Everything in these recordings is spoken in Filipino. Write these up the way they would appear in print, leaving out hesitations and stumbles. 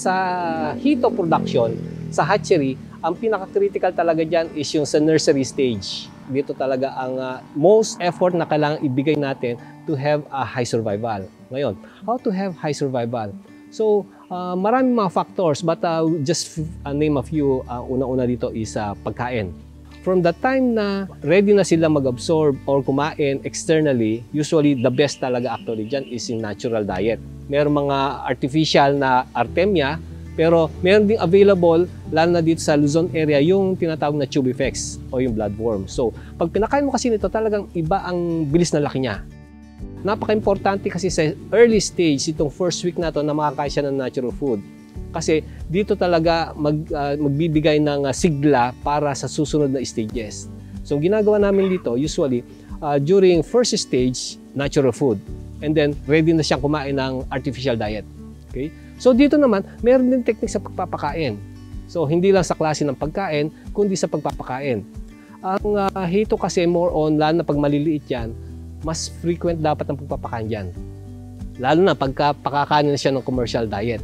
sa hito production, sa hatchery, ang pinaka-critical talaga dyan is yung sa nursery stage. Dito talaga ang most effort na kailangang ibigay natin to have a high survival. Ngayon, how to have high survival? So, maraming mga factors, but just name a few. Una-una dito is pagkain. From the time na ready na sila mag-absorb or kumain externally, usually the best talaga actually dyan is yung natural diet. Meron mga artificial na artemia, pero meron ding available, lalo na dito sa Luzon area, yung tinatawag na tubifex o yung bloodworm. So, pag pinakain mo kasi nito, talagang iba ang bilis na laki niya. Napaka-importante kasi sa early stage, itong first week na to, na makakain siya ng natural food. Kasi dito talaga magbibigay ng sigla para sa susunod na stages. So, ginagawa namin dito, usually, during first stage, natural food. And then, ready na siyang kumain ng artificial diet. Okay? So, dito naman, meron din technique sa pagpapakain. So, hindi lang sa klase ng pagkain, kundi sa pagpapakain. Ang hito kasi more on, lalo na pag maliliit yan, mas frequent dapat ang pagpapakain dyan. Lalo na pagka pakakain na siya ng commercial diet.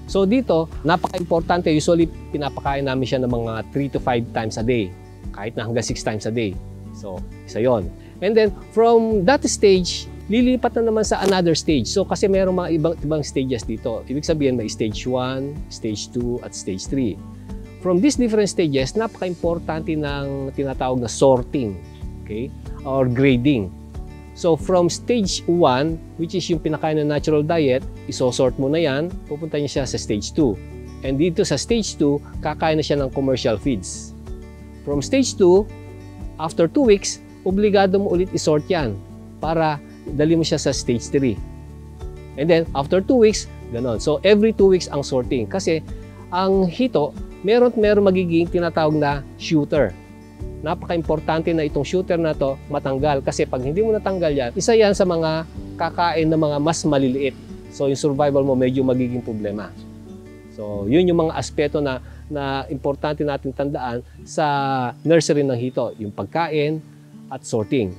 So dito, napaka-importante. Usually, pinapakain namin siya ng mga 3 to 5 times a day. Kahit na hanggang 6 times a day. So, isa yon. And then, from that stage, lilipat na naman sa another stage. So, kasi mayroong mga ibang stages dito. Ibig sabihin, may stage 1, stage 2, at stage 3. From these different stages, napaka-importante ng tinatawag na sorting. Okay? Or grading. So, from stage 1, which is yung pinakain ng natural diet, isosort mo na yan, pupunta niya siya sa stage 2. And dito sa stage 2, kakain na siya ng commercial feeds. From stage 2, after 2 weeks, obligado mo ulit isort yan para dali mo siya sa stage 3. And then, after 2 weeks, ganon. So, every 2 weeks ang sorting. Kasi, ang hito, meron magiging tinatawag na shooter. Napaka-importante na itong shooter na to matanggal kasi pag hindi mo natanggal yan, isa yan sa mga kakain na mga mas maliliit. So yung survival mo medyo magiging problema. So yun yung mga aspeto na importante natin tandaan sa nursery ng hito, yung pagkain at sorting.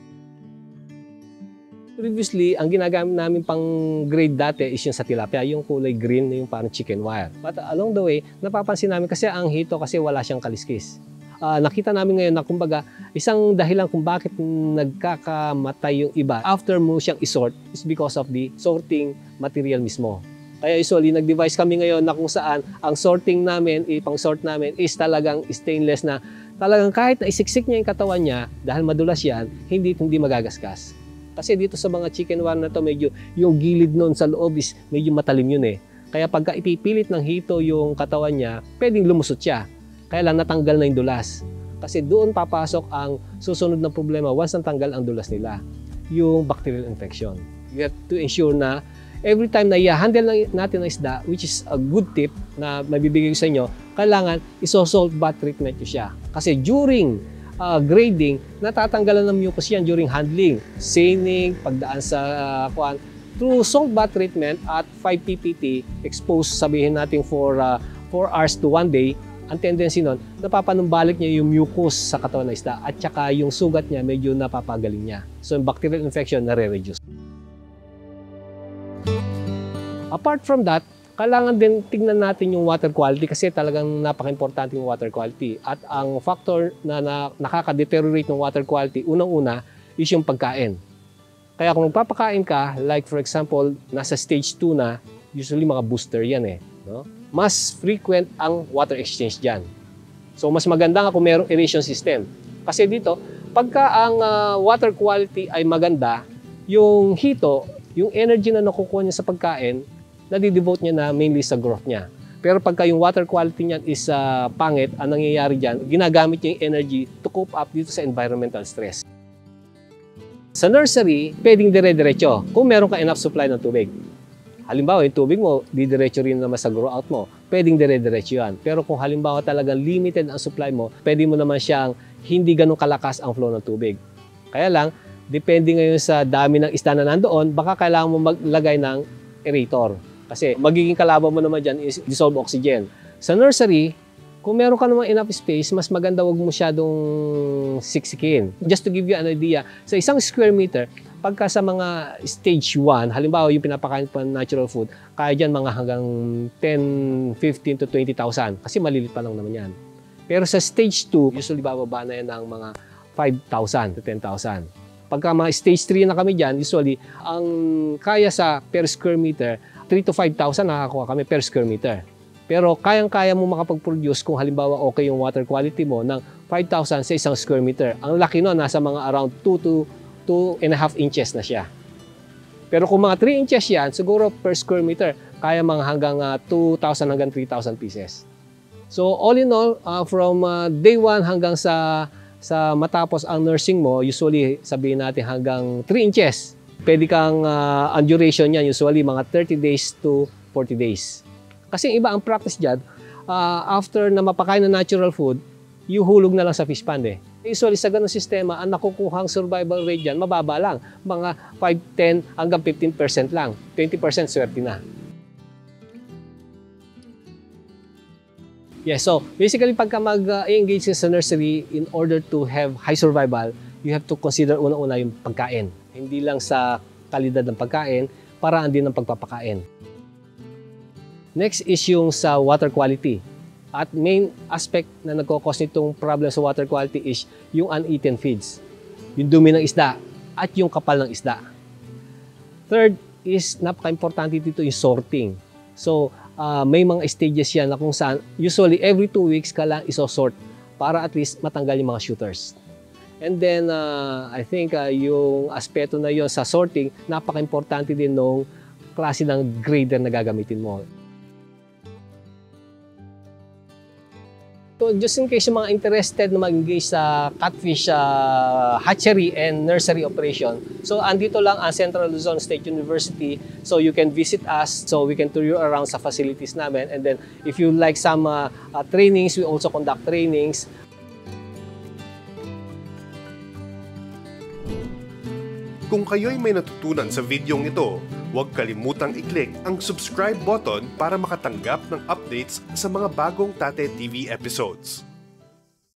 Previously, ang ginagamit namin pang grade dati is yung sa tilapia, yung kulay green, yung parang chicken wire. But along the way, napapansin namin kasi ang hito kasi wala siyang kaliskis. Nakita namin ngayon na kumbaga isang dahilan kung bakit nagkakamatay yung iba after mo siyang isort is because of the sorting material mismo. Kaya usually nag-devise kami ngayon na kung saan ang sorting namin, ipang-sort namin is talagang stainless na talagang kahit na isiksik niya yung katawan niya dahil madulas yan, hindi magagasgas. Kasi dito sa mga chicken wire na to medyo yung gilid nun sa loob is medyo matalim yun eh. Kaya pagka ipipilit ng hito yung katawan niya, pwedeng lumusot siya. Kaya lang natanggal na yung dulas. Kasi doon papasok ang susunod na problema once natanggal ang dulas nila, yung bacterial infection. You have to ensure na every time na i-handle natin ang isda, which is a good tip na mabibigay ko sa inyo, kailangan iso-salt bath treatment nyo siya. Kasi during grading, natatanggalan ng mucus yan during handling, seining, pagdaan sa through salt bath treatment at 5 ppt exposed, sabihin natin for 4 hours to 1 day, ang tendency nun, napapanumbalik niya yung mucus sa katawan ng isda at saka yung sugat niya medyo napapagaling niya. So yung bacterial infection nare-reduce. Apart from that, kailangan din tingnan natin yung water quality kasi talagang napaka-importante yung water quality. At ang factor na nakaka-deteriorate ng water quality, unang-una, is yung pagkain. Kaya kung magpapakain ka, like for example, nasa stage 2 na, usually mga booster yan eh. No? Mas frequent ang water exchange dyan. So, mas maganda nga kung mayroong aeration system. Kasi dito, pagka ang water quality ay maganda, yung hito, yung energy na nakukuha niya sa pagkain, nadidevote niya na mainly sa growth niya. Pero pagka yung water quality niyan is pangit, ang nangyayari dyan, ginagamit niya yung energy to cope up dito sa environmental stress. Sa nursery, pwedeng dire-diretso kung meron ka enough supply ng tubig. Halimbawa, yung tubig mo, didiretso rin naman sa grow out mo. Pwedeng dire-diretso yan. Pero kung halimbawa talagang limited ang supply mo, pwede mo naman siyang hindi ganun kalakas ang flow ng tubig. Kaya lang, depende ngayon sa dami ng isda na nandoon, baka kailangan mo maglagay ng aerator. Kasi magiging kalaban mo naman dyan is dissolved oxygen. Sa nursery, Kung meron ka naman enough space, mas maganda wag mo masyadong siksikin. Just to give you an idea, sa isang square meter, pagka sa mga stage 1, halimbawa yung pinapakain pa ng natural food, kaya dyan mga hanggang 10, 15 to 20,000 kasi malilit pa lang naman yan. Pero sa stage 2, usually bababa na yan ng mga 5,000 to 10,000. Pagka mga stage 3 na kami dyan, usually ang kaya sa per square meter, 3 to 5,000 nakakuha kami per square meter. Pero kayang-kaya mo makapag-produce kung halimbawa okay yung water quality mo ng 5,000 sa isang square meter. Ang laki nun, nasa mga around 2 to 2.5 inches na siya. Pero kung mga 3 inches yan, siguro per square meter, kaya mga hanggang 2,000 hanggang 3,000 pieces. So all in all, from day 1 hanggang sa matapos ang nursing mo, usually sabihin natin hanggang 3 inches. Pwede kang, ang duration niyan usually mga 30 days to 40 days. Kasi iba ang practice dyan, after na mapakain ng natural food, ihulog na lang sa fish pond eh. Usually sa ganung sistema, ang nakukuhang survival rate dyan, mababa lang. Mga 5, 10 hanggang 15% lang. 20% swerte na. Yeah, so basically pagka mag-engage sa nursery, in order to have high survival, you have to consider una-una yung pagkain. Hindi lang sa kalidad ng pagkain, paraan din ng pagpapakain. Next is yung sa water quality. At main aspect na nagkakos nitong problem sa water quality is yung uneaten feeds. Yung dumi ng isda at yung kapal ng isda. Third is napaka-importante dito yung sorting. So, may mga stages yan na kung saan usually every 2 weeks ka lang isosort para at least matanggal yung mga shooters. And then, I think yung aspeto na yon sa sorting, napaka-importante din nung klase ng grader na gagamitin mo. So, just in case yung mga interested na mag-engage sa catfish hatchery and nursery operation, so andito lang ang Central Luzon State University, so you can visit us, so we can tour you around sa facilities namin, and then if you like some trainings, we also conduct trainings. Kung kayo'y may natutunan sa videong ito, huwag kalimutang i-click ang subscribe button para makatanggap ng updates sa mga bagong Tate TV episodes.